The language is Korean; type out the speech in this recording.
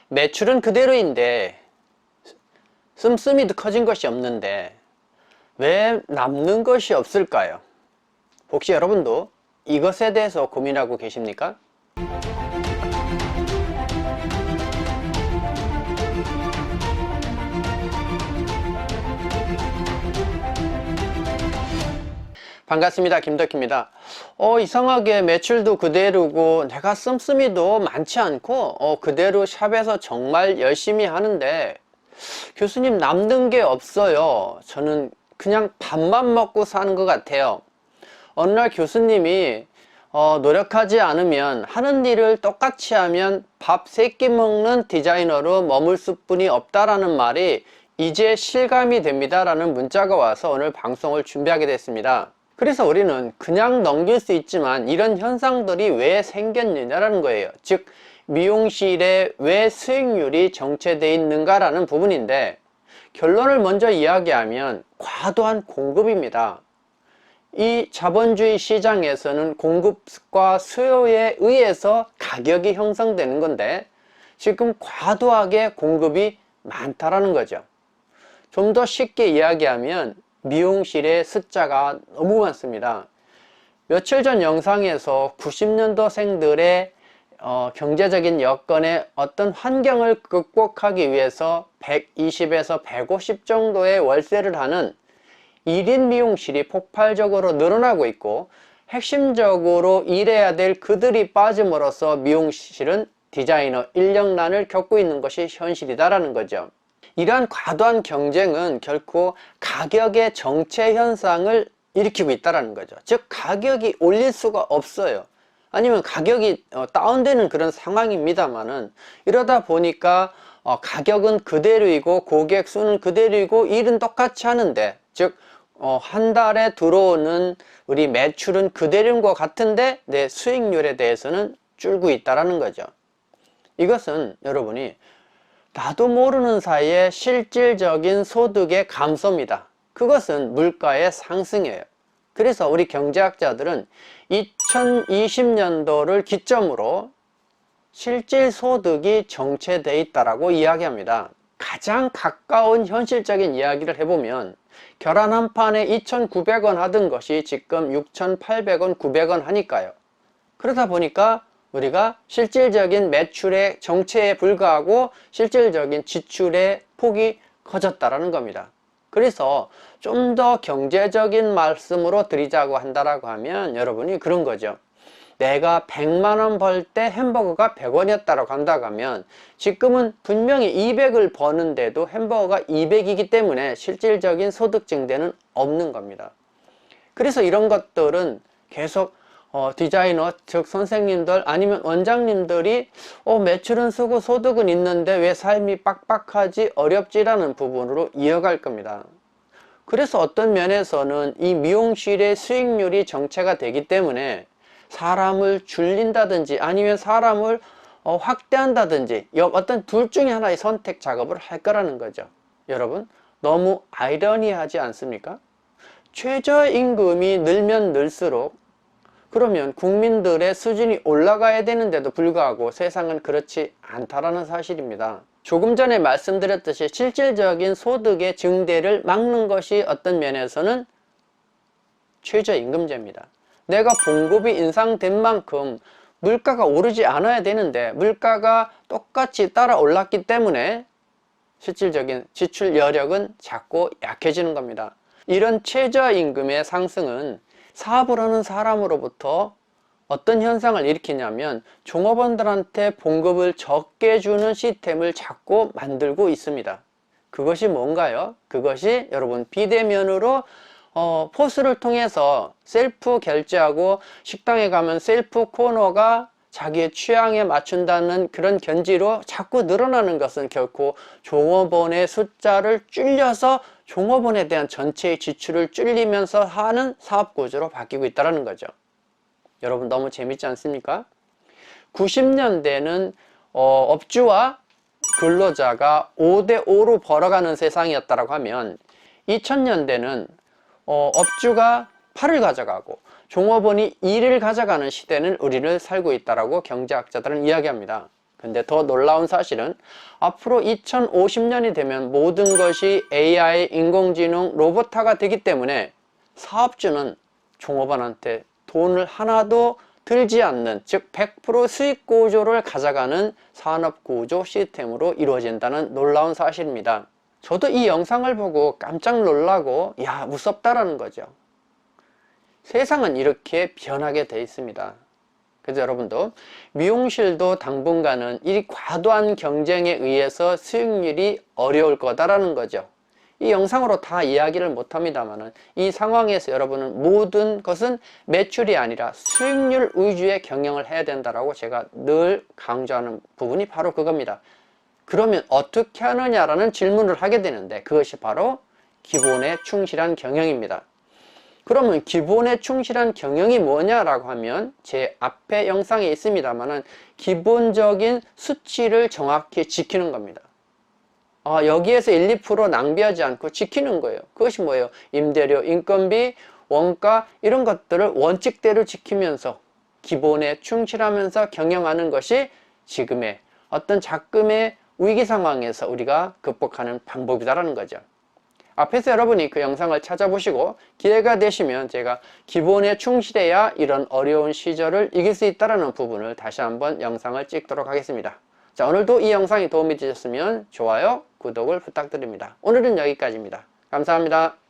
매출은 그대로인데 씀씀이도 커진 것이 없는데 왜 남는 것이 없을까요? 혹시 여러분도 이것에 대해서 고민하고 계십니까? 반갑습니다. 김덕희입니다. 이상하게 매출도 그대로고 내가 씀씀이도 많지 않고 그대로 샵에서 정말 열심히 하는데 교수님 남는 게 없어요. 저는 그냥 밥만 먹고 사는 것 같아요. 어느 날 교수님이 노력하지 않으면 하는 일을 똑같이 하면 밥 3끼 먹는 디자이너로 머물 수뿐이 없다라는 말이 이제 실감이 됩니다 라는 문자가 와서 오늘 방송을 준비하게 됐습니다. 그래서 우리는 그냥 넘길 수 있지만 이런 현상들이 왜 생겼느냐라는 거예요. 즉 미용실에 왜 수익률이 정체되어 있는가 라는 부분인데, 결론을 먼저 이야기하면 과도한 공급입니다. 이 자본주의 시장에서는 공급과 수요에 의해서 가격이 형성되는 건데 지금 과도하게 공급이 많다라는 거죠. 좀 더 쉽게 이야기하면 미용실의 숫자가 너무 많습니다. 며칠 전 영상에서 90년도생들의 경제적인 여건의 어떤 환경을 극복하기 위해서 120에서 150 정도의 월세를 하는 1인 미용실이 폭발적으로 늘어나고 있고, 핵심적으로 일해야 될 그들이 빠짐으로써 미용실은 디자이너 인력난을 겪고 있는 것이 현실이다라는 거죠. 이러한 과도한 경쟁은 결코 가격의 정체 현상을 일으키고 있다는 거죠. 즉 가격이 올릴 수가 없어요. 아니면 가격이 다운되는 그런 상황입니다만은, 이러다 보니까 가격은 그대로이고 고객 수는 그대로이고 일은 똑같이 하는데, 즉 한 달에 들어오는 우리 매출은 그대로인 것 같은데 내 수익률에 대해서는 줄고 있다는 거죠. 이것은 여러분이 나도 모르는 사이에 실질적인 소득의 감소입니다. 그것은 물가의 상승이에요. 그래서 우리 경제학자들은 2020년도를 기점으로 실질 소득이 정체되어 있다고 이야기합니다. 가장 가까운 현실적인 이야기를 해보면 계란 한 판에 2,900원 하던 것이 지금 6,800원, 900원 하니까요. 그러다 보니까 우리가 실질적인 매출의 정체에 불과하고 실질적인 지출의 폭이 커졌다라는 겁니다. 그래서 좀 더 경제적인 말씀으로 드리자고 한다라고 하면 여러분이 그런 거죠. 내가 100만원 벌 때 햄버거가 100원이었다고 한다고 하면 지금은 분명히 200을 버는데도 햄버거가 200이기 때문에 실질적인 소득 증대는 없는 겁니다. 그래서 이런 것들은 계속 디자이너, 즉 선생님들 아니면 원장님들이 매출은 쓰고 소득은 있는데 왜 삶이 빡빡하지, 어렵지라는 부분으로 이어갈 겁니다. 그래서 어떤 면에서는 이 미용실의 수익률이 정체가 되기 때문에 사람을 줄인다든지 아니면 사람을 확대한다든지 어떤 둘 중에 하나의 선택 작업을 할 거라는 거죠. 여러분 너무 아이러니하지 않습니까? 최저임금이 늘면 늘수록 그러면 국민들의 수준이 올라가야 되는데도 불구하고 세상은 그렇지 않다라는 사실입니다. 조금 전에 말씀드렸듯이 실질적인 소득의 증대를 막는 것이 어떤 면에서는 최저임금제입니다. 내가 봉급이 인상된 만큼 물가가 오르지 않아야 되는데 물가가 똑같이 따라 올랐기 때문에 실질적인 지출 여력은 자꾸 약해지는 겁니다. 이런 최저임금의 상승은 사업을 하는 사람으로부터 어떤 현상을 일으키냐면 종업원들한테 봉급을 적게 주는 시스템을 자꾸 만들고 있습니다. 그것이 뭔가요? 그것이 여러분 비대면으로 포스를 통해서 셀프 결제하고 식당에 가면 셀프 코너가 자기의 취향에 맞춘다는 그런 견지로 자꾸 늘어나는 것은 결코 종업원의 숫자를 줄여서 종업원에 대한 전체의 지출을 줄이면서 하는 사업구조로 바뀌고 있다는 거죠. 여러분 너무 재밌지 않습니까? 90년대는 업주와 근로자가 5대5로 벌어가는 세상이었다고 하면 2000년대는 업주가 8을 가져가고 종업원이 2를 가져가는 시대는 우리를 살고 있다고 경제학자들은 이야기합니다. 근데 더 놀라운 사실은 앞으로 2050년이 되면 모든 것이 AI, 인공지능, 로봇화가 되기 때문에 사업주는 종업원한테 돈을 하나도 들지 않는, 즉 100% 수익 구조를 가져가는 산업 구조 시스템으로 이루어진다는 놀라운 사실입니다. 저도 이 영상을 보고 깜짝 놀라고 야, 무섭다라는 거죠. 세상은 이렇게 변하게 돼 있습니다. 그래서 여러분도 미용실도 당분간은 이 과도한 경쟁에 의해서 수익률이 어려울 거다라는 거죠. 이 영상으로 다 이야기를 못합니다만 이 상황에서 여러분은 모든 것은 매출이 아니라 수익률 위주의 경영을 해야 된다라고 제가 늘 강조하는 부분이 바로 그겁니다. 그러면 어떻게 하느냐라는 질문을 하게 되는데 그것이 바로 기본에 충실한 경영입니다. 그러면 기본에 충실한 경영이 뭐냐라고 하면 제 앞에 영상에 있습니다만은 기본적인 수치를 정확히 지키는 겁니다. 여기에서 1, 2% 낭비하지 않고 지키는 거예요. 그것이 뭐예요? 임대료, 인건비, 원가 이런 것들을 원칙대로 지키면서 기본에 충실하면서 경영하는 것이 지금의 어떤 작금의 위기 상황에서 우리가 극복하는 방법이다라는 거죠. 앞에서 여러분이 그 영상을 찾아보시고 기회가 되시면 제가 기본에 충실해야 이런 어려운 시절을 이길 수 있다는 부분을 다시 한번 영상을 찍도록 하겠습니다. 자, 오늘도 이 영상이 도움이 되셨으면 좋아요, 구독을 부탁드립니다. 오늘은 여기까지입니다. 감사합니다.